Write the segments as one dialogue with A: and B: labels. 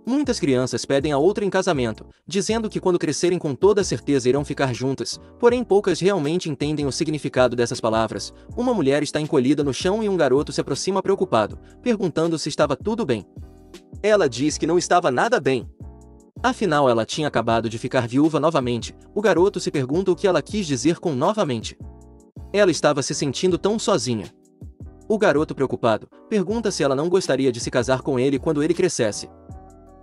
A: Muitas crianças pedem a outra em casamento, dizendo que quando crescerem com toda certeza irão ficar juntas, porém poucas realmente entendem o significado dessas palavras. Uma mulher está encolhida no chão e um garoto se aproxima preocupado, perguntando se estava tudo bem. Ela diz que não estava nada bem. Afinal, ela tinha acabado de ficar viúva novamente. O garoto se pergunta o que ela quis dizer com novamente. Ela estava se sentindo tão sozinha. O garoto, preocupado, pergunta se ela não gostaria de se casar com ele quando ele crescesse.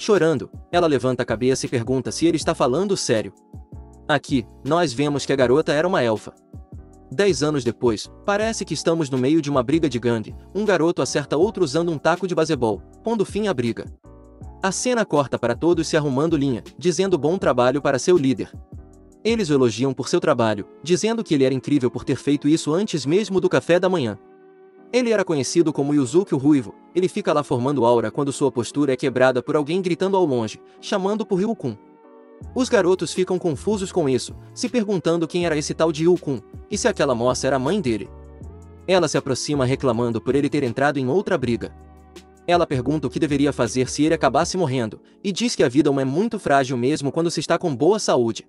A: Chorando, ela levanta a cabeça e pergunta se ele está falando sério. Aqui, nós vemos que a garota era uma elfa. 10 anos depois, parece que estamos no meio de uma briga de gangue. Um garoto acerta outro usando um taco de basebol, pondo fim à briga. A cena corta para todos se arrumando linha, dizendo bom trabalho para seu líder. Eles o elogiam por seu trabalho, dizendo que ele era incrível por ter feito isso antes mesmo do café da manhã. Ele era conhecido como Yuzuki o Ruivo. Ele fica lá formando aura quando sua postura é quebrada por alguém gritando ao longe, chamando por Ryukun. Os garotos ficam confusos com isso, se perguntando quem era esse tal de Ryukun, e se aquela moça era a mãe dele. Ela se aproxima reclamando por ele ter entrado em outra briga. Ela pergunta o que deveria fazer se ele acabasse morrendo, e diz que a vida é muito frágil mesmo quando se está com boa saúde.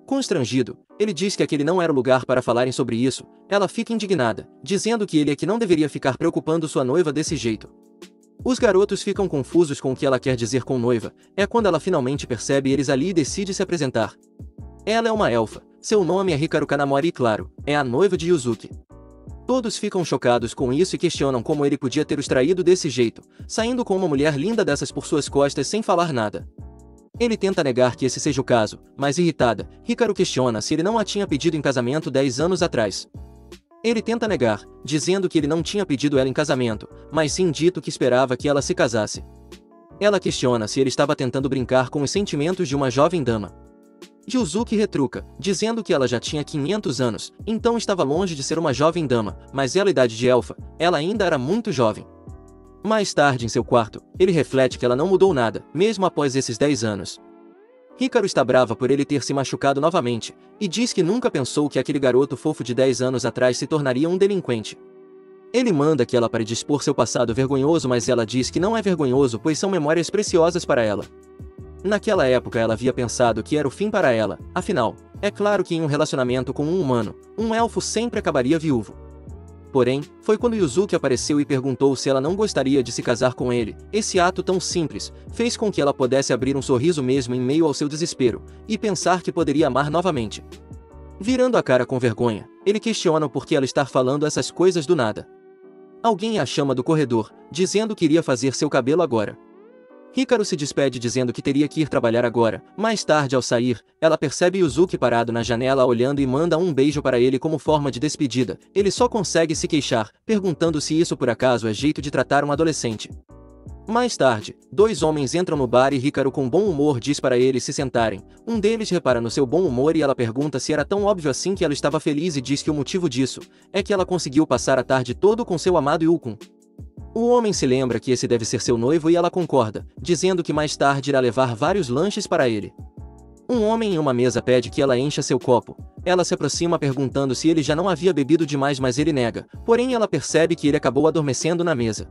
A: Constrangido, ele diz que aquele não era o lugar para falarem sobre isso. Ela fica indignada, dizendo que ele é que não deveria ficar preocupando sua noiva desse jeito. Os garotos ficam confusos com o que ela quer dizer com noiva. É quando ela finalmente percebe eles ali e decide se apresentar. Ela é uma elfa, seu nome é Hikaru Kanamori e claro, é a noiva de Yuzuki. Todos ficam chocados com isso e questionam como ele podia ter os traído desse jeito, saindo com uma mulher linda dessas por suas costas sem falar nada. Ele tenta negar que esse seja o caso, mas irritada, Hikaru questiona se ele não a tinha pedido em casamento 10 anos atrás. Ele tenta negar, dizendo que ele não tinha pedido ela em casamento, mas sim dito que esperava que ela se casasse. Ela questiona se ele estava tentando brincar com os sentimentos de uma jovem dama. Yuzuki retruca, dizendo que ela já tinha 500 anos, então estava longe de ser uma jovem dama, mas ela idade de elfa, ela ainda era muito jovem. Mais tarde em seu quarto, ele reflete que ela não mudou nada, mesmo após esses 10 anos. Hikaru está brava por ele ter se machucado novamente, e diz que nunca pensou que aquele garoto fofo de 10 anos atrás se tornaria um delinquente. Ele manda que ela pare de expor seu passado vergonhoso, mas ela diz que não é vergonhoso pois são memórias preciosas para ela. Naquela época ela havia pensado que era o fim para ela, afinal, é claro que em um relacionamento com um humano, um elfo sempre acabaria viúvo. Porém, foi quando Yuzuki apareceu e perguntou se ela não gostaria de se casar com ele. Esse ato tão simples fez com que ela pudesse abrir um sorriso mesmo em meio ao seu desespero, e pensar que poderia amar novamente. Virando a cara com vergonha, ele questiona o porquê ela está falando essas coisas do nada. Alguém a chama do corredor, dizendo que iria fazer seu cabelo agora. Hikaru se despede dizendo que teria que ir trabalhar agora. Mais tarde ao sair, ela percebe Yuzuki parado na janela olhando e manda um beijo para ele como forma de despedida. Ele só consegue se queixar, perguntando se isso por acaso é jeito de tratar um adolescente. Mais tarde, 2 homens entram no bar e Hikaru com bom humor diz para eles se sentarem. Um deles repara no seu bom humor e ela pergunta se era tão óbvio assim que ela estava feliz e diz que o motivo disso é que ela conseguiu passar a tarde todo com seu amado Yukun. O homem se lembra que esse deve ser seu noivo e ela concorda, dizendo que mais tarde irá levar vários lanches para ele. Um homem em uma mesa pede que ela encha seu copo. Ela se aproxima perguntando se ele já não havia bebido demais, mas ele nega, porém ela percebe que ele acabou adormecendo na mesa.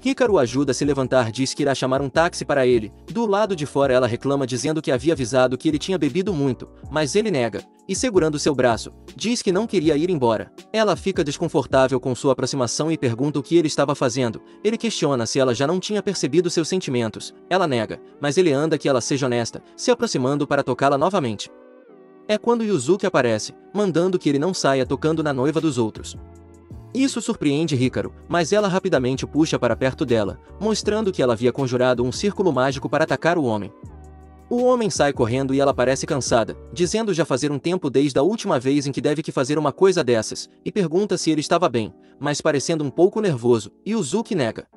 A: Hikaru ajuda a se levantar, diz que irá chamar um táxi para ele. Do lado de fora ela reclama dizendo que havia avisado que ele tinha bebido muito, mas ele nega, e segurando seu braço, diz que não queria ir embora. Ela fica desconfortável com sua aproximação e pergunta o que ele estava fazendo. Ele questiona se ela já não tinha percebido seus sentimentos. Ela nega, mas ele anda que ela seja honesta, se aproximando para tocá-la novamente. É quando Yuzuki aparece, mandando que ele não saia tocando na noiva dos outros. Isso surpreende Hikaru, mas ela rapidamente o puxa para perto dela, mostrando que ela havia conjurado um círculo mágico para atacar o homem. O homem sai correndo e ela parece cansada, dizendo já fazer um tempo desde a última vez em que deve que fazer uma coisa dessas, e pergunta se ele estava bem, mas parecendo um pouco nervoso, e Yuzuki nega.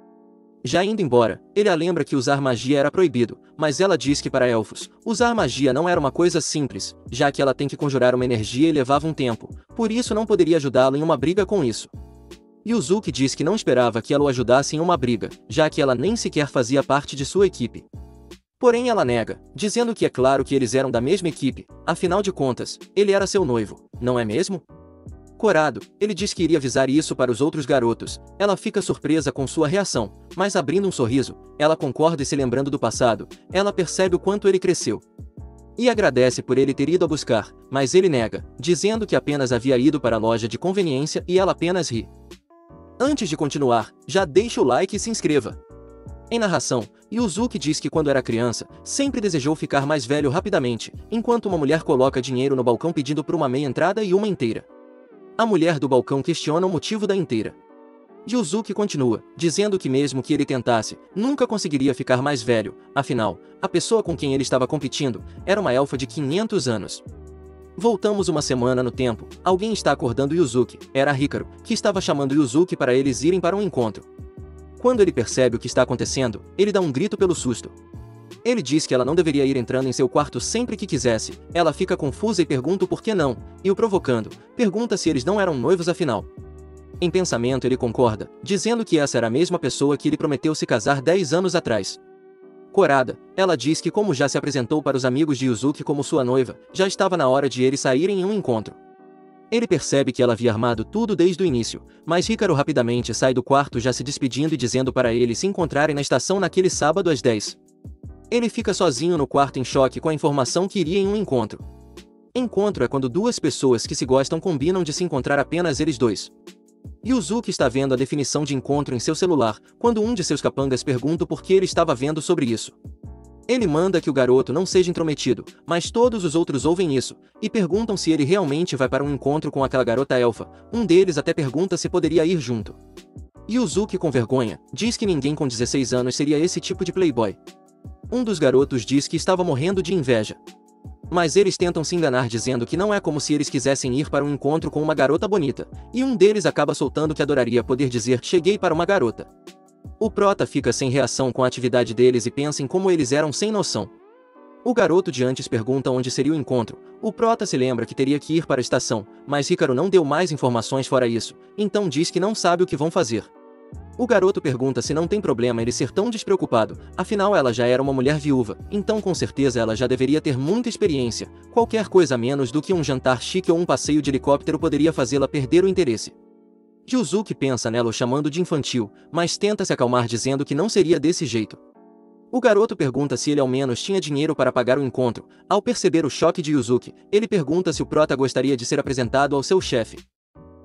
A: Já indo embora, ele a lembra que usar magia era proibido, mas ela diz que para elfos, usar magia não era uma coisa simples, já que ela tem que conjurar uma energia e levava um tempo, por isso não poderia ajudá-lo em uma briga com isso. Yuzuki diz que não esperava que ela o ajudasse em uma briga, já que ela nem sequer fazia parte de sua equipe. Porém ela nega, dizendo que é claro que eles eram da mesma equipe, afinal de contas, ele era seu noivo, não é mesmo? Corado, ele diz que iria avisar isso para os outros garotos. Ela fica surpresa com sua reação, mas abrindo um sorriso, ela concorda e se lembrando do passado, ela percebe o quanto ele cresceu. E agradece por ele ter ido a buscar, mas ele nega, dizendo que apenas havia ido para a loja de conveniência e ela apenas ri. Antes de continuar, já deixa o like e se inscreva. Em narração, Yuzuki diz que quando era criança, sempre desejou ficar mais velho rapidamente, enquanto uma mulher coloca dinheiro no balcão pedindo por uma meia entrada e uma inteira. A mulher do balcão questiona o motivo da inteira. Yuzuki continua, dizendo que mesmo que ele tentasse, nunca conseguiria ficar mais velho, afinal, a pessoa com quem ele estava competindo era uma elfa de 500 anos. Voltamos uma semana no tempo, alguém está acordando Yuzuki, era Hikaru, que estava chamando Yuzuki para eles irem para um encontro. Quando ele percebe o que está acontecendo, ele dá um grito pelo susto. Ele diz que ela não deveria ir entrando em seu quarto sempre que quisesse, ela fica confusa e pergunta o porquê não, e o provocando, pergunta se eles não eram noivos afinal. Em pensamento ele concorda, dizendo que essa era a mesma pessoa que ele prometeu se casar 10 anos atrás. Corada, ela diz que como já se apresentou para os amigos de Yuzuki como sua noiva, já estava na hora de eles saírem em um encontro. Ele percebe que ela havia armado tudo desde o início, mas Hikaru rapidamente sai do quarto já se despedindo e dizendo para eles se encontrarem na estação naquele sábado às 10. Ele fica sozinho no quarto em choque com a informação que iria em um encontro. Encontro é quando duas pessoas que se gostam combinam de se encontrar apenas eles dois. Yuzuki está vendo a definição de encontro em seu celular, quando um de seus capangas pergunta por que ele estava vendo sobre isso. Ele manda que o garoto não seja intrometido, mas todos os outros ouvem isso, e perguntam se ele realmente vai para um encontro com aquela garota elfa, um deles até pergunta se poderia ir junto. Yuzuki com vergonha, diz que ninguém com 16 anos seria esse tipo de playboy. Um dos garotos diz que estava morrendo de inveja. Mas eles tentam se enganar dizendo que não é como se eles quisessem ir para um encontro com uma garota bonita, e um deles acaba soltando que adoraria poder dizer cheguei para uma garota. O prota fica sem reação com a atividade deles e pensa em como eles eram sem noção. O garoto de antes pergunta onde seria o encontro, o prota se lembra que teria que ir para a estação, mas Hikaru não deu mais informações fora isso, então diz que não sabe o que vão fazer. O garoto pergunta se não tem problema ele ser tão despreocupado, afinal ela já era uma mulher viúva, então com certeza ela já deveria ter muita experiência, qualquer coisa menos do que um jantar chique ou um passeio de helicóptero poderia fazê-la perder o interesse. Yuzuki pensa nela o chamando de infantil, mas tenta se acalmar dizendo que não seria desse jeito. O garoto pergunta se ele ao menos tinha dinheiro para pagar o encontro, ao perceber o choque de Yuzuki, ele pergunta se o prota gostaria de ser apresentado ao seu chefe.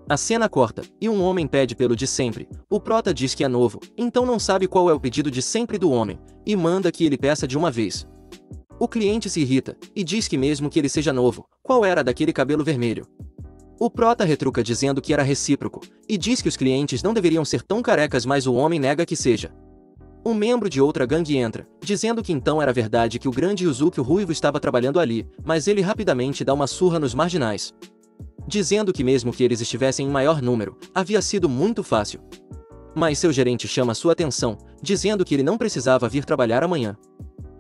A: A cena corta, e um homem pede pelo de sempre. O prota diz que é novo, então não sabe qual é o pedido de sempre do homem, e manda que ele peça de uma vez. O cliente se irrita, e diz que mesmo que ele seja novo, qual era daquele cabelo vermelho? O prota retruca dizendo que era recíproco, e diz que os clientes não deveriam ser tão carecas, mas o homem nega que seja. Um membro de outra gangue entra, dizendo que então era verdade que o grande Yuzuki o ruivo estava trabalhando ali, mas ele rapidamente dá uma surra nos marginais. Dizendo que mesmo que eles estivessem em maior número, havia sido muito fácil. Mas seu gerente chama sua atenção, dizendo que ele não precisava vir trabalhar amanhã.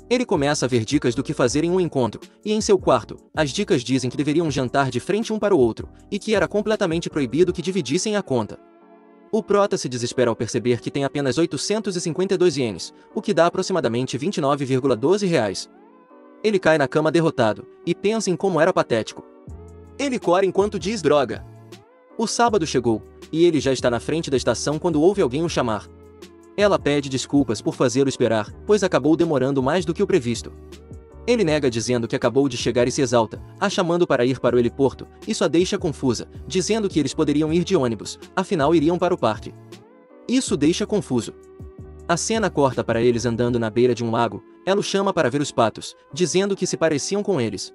A: Ele começa a ver dicas do que fazer em um encontro, e em seu quarto, as dicas dizem que deveriam jantar de frente um para o outro, e que era completamente proibido que dividissem a conta. O prota se desespera ao perceber que tem apenas 852 ienes, o que dá aproximadamente 29,12 reais. Ele cai na cama derrotado, e pensa em como era patético. Ele cora enquanto diz droga. O sábado chegou, e ele já está na frente da estação quando ouve alguém o chamar. Ela pede desculpas por fazê-lo esperar, pois acabou demorando mais do que o previsto. Ele nega dizendo que acabou de chegar e se exalta, a chamando para ir para o heliporto, isso a deixa confusa, dizendo que eles poderiam ir de ônibus, afinal iriam para o parque. Isso deixa confuso. A cena corta para eles andando na beira de um lago, ela o chama para ver os patos, dizendo que se pareciam com eles.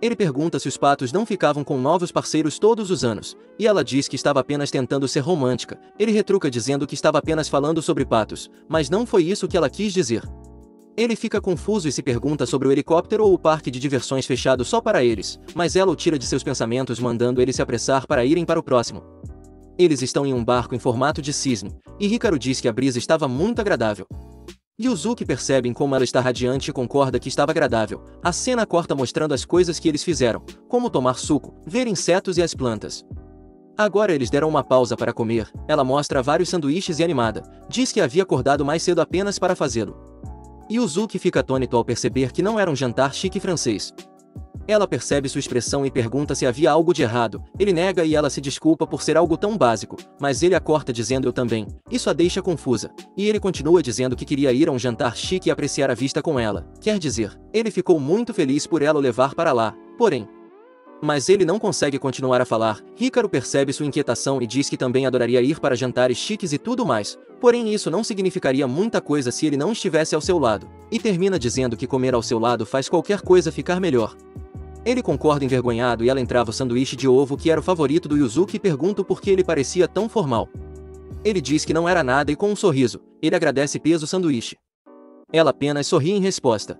A: Ele pergunta se os patos não ficavam com novos parceiros todos os anos, e ela diz que estava apenas tentando ser romântica. Ele retruca dizendo que estava apenas falando sobre patos, mas não foi isso que ela quis dizer. Ele fica confuso e se pergunta sobre o helicóptero ou o parque de diversões fechado só para eles, mas ela o tira de seus pensamentos mandando ele se apressar para irem para o próximo. Eles estão em um barco em formato de cisne, e Hikaru diz que a brisa estava muito agradável. Yuzuki percebe como ela está radiante e concorda que estava agradável. A cena corta mostrando as coisas que eles fizeram, como tomar suco, ver insetos e as plantas. Agora eles deram uma pausa para comer, ela mostra vários sanduíches e animada, diz que havia acordado mais cedo apenas para fazê-lo. Yuzuki fica atônito ao perceber que não era um jantar chique francês. Ela percebe sua expressão e pergunta se havia algo de errado. Ele nega e ela se desculpa por ser algo tão básico, mas ele a corta dizendo eu também. Isso a deixa confusa. E ele continua dizendo que queria ir a um jantar chique e apreciar a vista com ela. Quer dizer, ele ficou muito feliz por ela o levar para lá. Porém, mas ele não consegue continuar a falar. Hikaru percebe sua inquietação e diz que também adoraria ir para jantares chiques e tudo mais. Porém isso não significaria muita coisa se ele não estivesse ao seu lado. E termina dizendo que comer ao seu lado faz qualquer coisa ficar melhor. Ele concorda envergonhado e ela entrava o sanduíche de ovo que era o favorito do Yuzuki e pergunta por que ele parecia tão formal. Ele diz que não era nada e com um sorriso, ele agradece e pesa o sanduíche. Ela apenas sorri em resposta.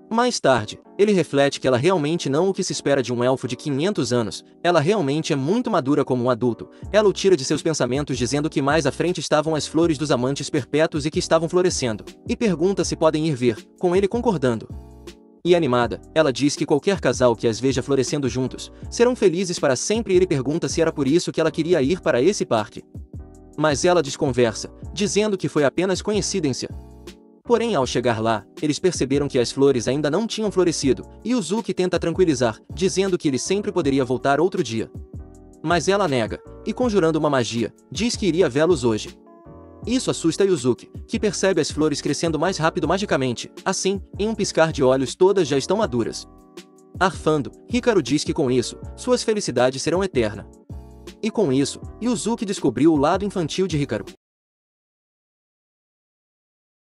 A: Mais tarde, ele reflete que ela realmente não é o que se espera de um elfo de 500 anos, ela realmente é muito madura como um adulto. Ela o tira de seus pensamentos dizendo que mais à frente estavam as flores dos amantes perpétuos e que estavam florescendo, e pergunta se podem ir ver, com ele concordando. E animada, ela diz que qualquer casal que as veja florescendo juntos, serão felizes para sempre e ele pergunta se era por isso que ela queria ir para esse parque. Mas ela desconversa, dizendo que foi apenas coincidência. Porém ao chegar lá, eles perceberam que as flores ainda não tinham florescido, e Yuzuki tenta tranquilizar, dizendo que ele sempre poderia voltar outro dia. Mas ela nega, e conjurando uma magia, diz que iria vê-los hoje. Isso assusta Yuzuki, que percebe as flores crescendo mais rápido magicamente. Assim, em um piscar de olhos todas já estão maduras. Arfando, Hikaru diz que com isso, suas felicidades serão eternas. E com isso, Yuzuki descobriu o lado infantil de Hikaru.